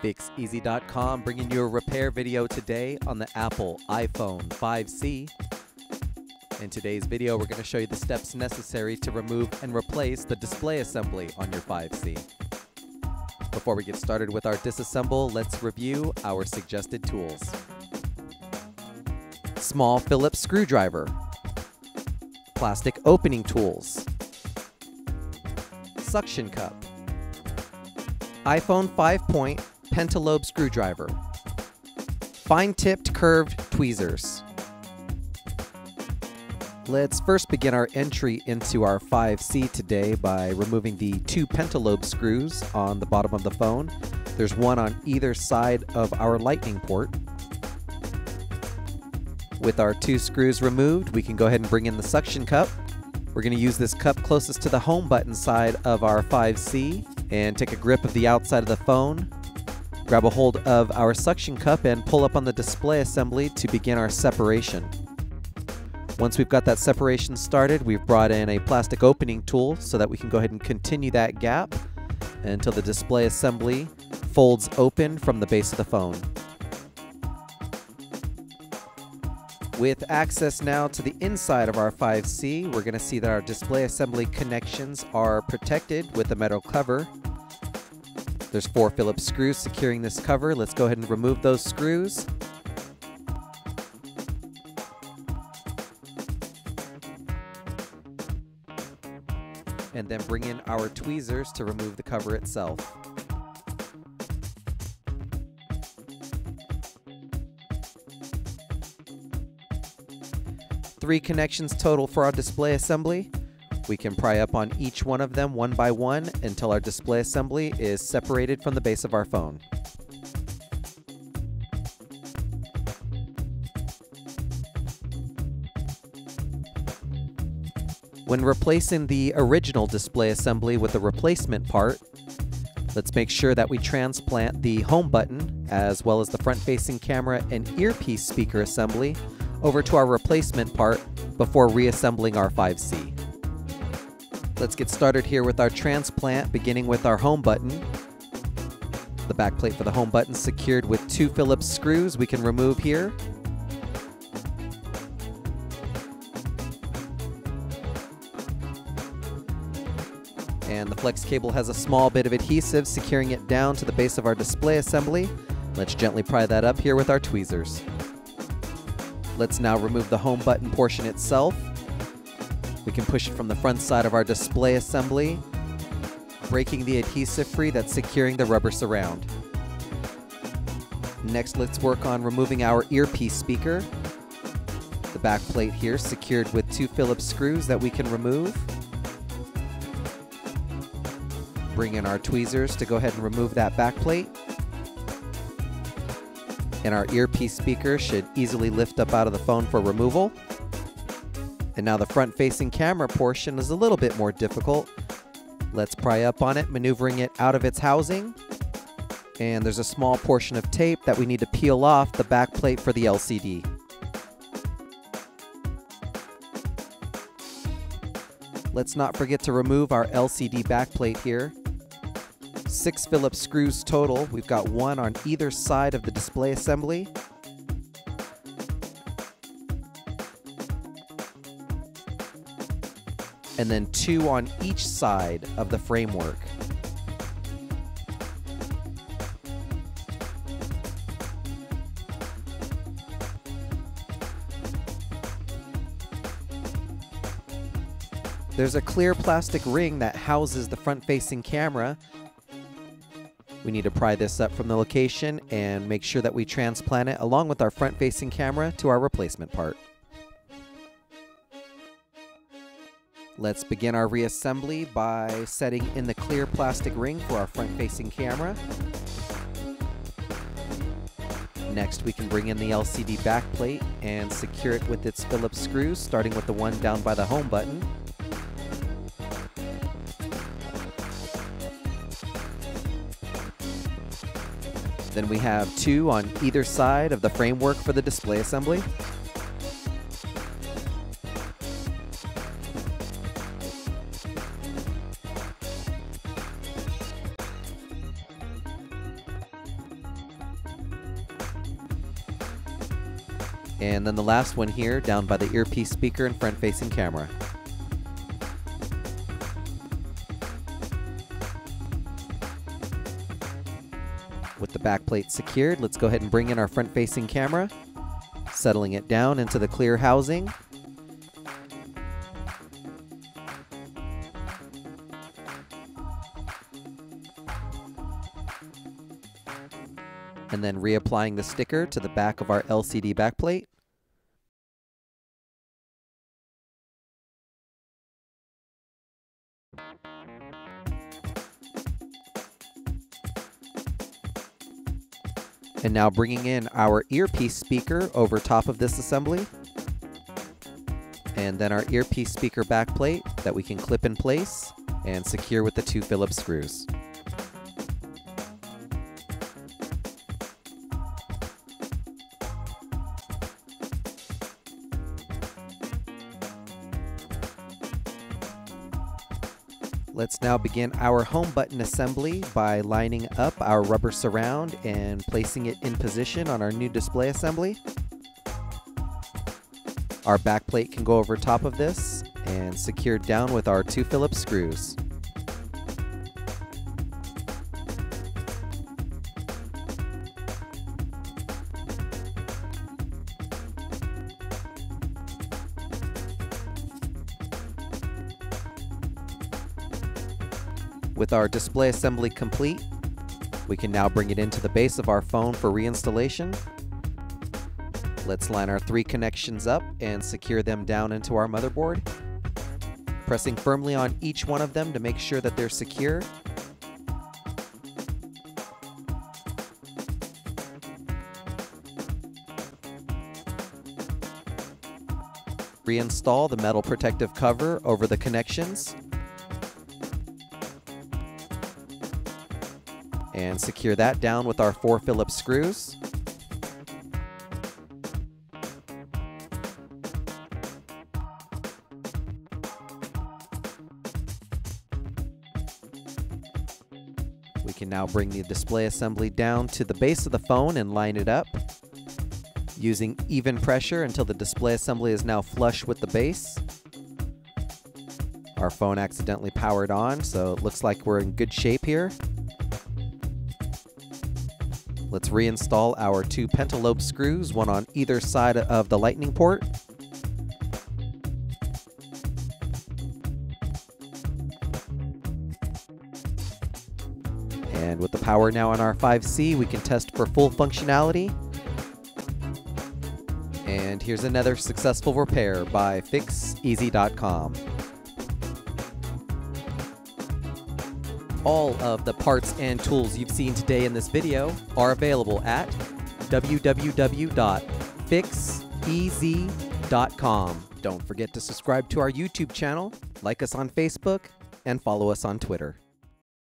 Fixez.com bringing you a repair video today on the Apple iPhone 5C. In today's video, we're going to show you the steps necessary to remove and replace the display assembly on your 5C. Before we get started with our disassemble, let's review our suggested tools. Small Phillips screwdriver, plastic opening tools, suction cup, iPhone 5-point pentalobe screwdriver, fine-tipped curved tweezers. Let's first begin our entry into our 5C today by removing the two pentalobe screws on the bottom of the phone. There's one on either side of our lightning port. With our two screws removed, we can go ahead and bring in the suction cup. We're going to use this cup closest to the home button side of our 5C and take a grip of the outside of the phone. Grab a hold of our suction cup and pull up on the display assembly to begin our separation. Once we've got that separation started, we've brought in a plastic opening tool so that we can go ahead and continue that gap until the display assembly folds open from the base of the phone. With access now to the inside of our 5C, we're going to see that our display assembly connections are protected with a metal cover. There's 4 Phillips screws securing this cover. Let's go ahead and remove those screws. And then bring in our tweezers to remove the cover itself. Three connections total for our display assembly. We can pry up on each one of them one by one until our display assembly is separated from the base of our phone. When replacing the original display assembly with the replacement part, let's make sure that we transplant the home button as well as the front-facing camera and earpiece speaker assembly over to our replacement part before reassembling our 5C. Let's get started here with our transplant, beginning with our home button. The back plate for the home button secured with 2 Phillips screws we can remove here. And the flex cable has a small bit of adhesive securing it down to the base of our display assembly. Let's gently pry that up here with our tweezers. Let's now remove the home button portion itself. We can push it from the front side of our display assembly, breaking the adhesive free that's securing the rubber surround. Next, let's work on removing our earpiece speaker. The back plate here secured with 2 Phillips screws that we can remove. Bring in our tweezers to go ahead and remove that back plate. And our earpiece speaker should easily lift up out of the phone for removal. And now the front-facing camera portion is a little bit more difficult. Let's pry up on it, maneuvering it out of its housing. And there's a small portion of tape that we need to peel off the back plate for the LCD. Let's not forget to remove our LCD backplate here. 6 Phillips screws total. We've got 1 on either side of the display assembly. And then 2 on each side of the framework. There's a clear plastic ring that houses the front-facing camera. We need to pry this up from the location and make sure that we transplant it along with our front-facing camera to our replacement part. Let's begin our reassembly by setting in the clear plastic ring for our front-facing camera. Next, we can bring in the LCD backplate and secure it with its Phillips screws, starting with the one down by the home button. Then we have 2 on either side of the framework for the display assembly. And then the last one here down by the earpiece speaker and front-facing camera. With the back plate secured, let's go ahead and bring in our front-facing camera, settling it down into the clear housing. And then reapplying the sticker to the back of our LCD backplate. And now bringing in our earpiece speaker over top of this assembly. And then our earpiece speaker backplate that we can clip in place and secure with the 2 Phillips screws. Let's now begin our home button assembly by lining up our rubber surround and placing it in position on our new display assembly. Our back plate can go over top of this and secured down with our 2 Phillips screws. With our display assembly complete, we can now bring it into the base of our phone for reinstallation. Let's line our 3 connections up and secure them down into our motherboard, pressing firmly on each one of them to make sure that they're secure. Reinstall the metal protective cover over the connections. And secure that down with our 4 Phillips screws. We can now bring the display assembly down to the base of the phone and line it up, using even pressure until the display assembly is now flush with the base. Our phone accidentally powered on, so it looks like we're in good shape here. Let's reinstall our 2 pentalobe screws, one on either side of the lightning port. And with the power now on our 5C, we can test for full functionality. And here's another successful repair by Fixez.com. All of the parts and tools you've seen today in this video are available at www.fixez.com. Don't forget to subscribe to our YouTube channel, like us on Facebook, and follow us on Twitter.